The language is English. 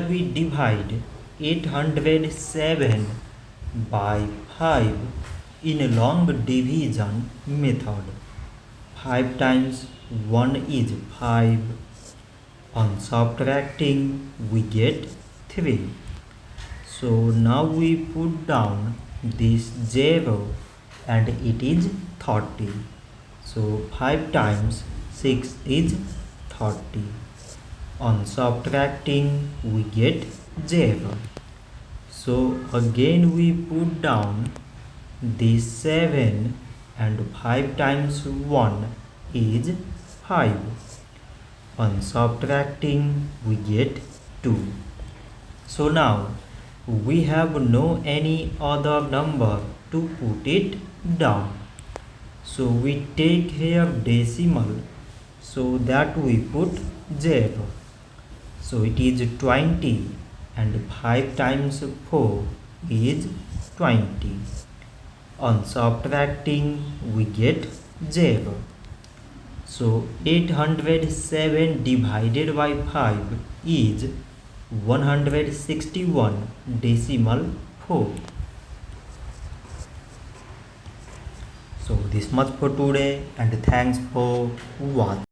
we divide 807 by 5 in a long division method. 5 times 1 is 5. On subtracting we get 3. So now we put down this 0 and it is 30. So 5 times 6 is 30. On subtracting we get 0. So again we put down this 7 and 5 times 1 is 5. On subtracting we get 2. So now we have no any other number to put it down. So we take here decimal, so that we put 0. So it is 20 and 5 times 4 is 20. On subtracting we get 0. So 807 divided by 5 is 161 decimal 4. So this much for today and thanks for watching.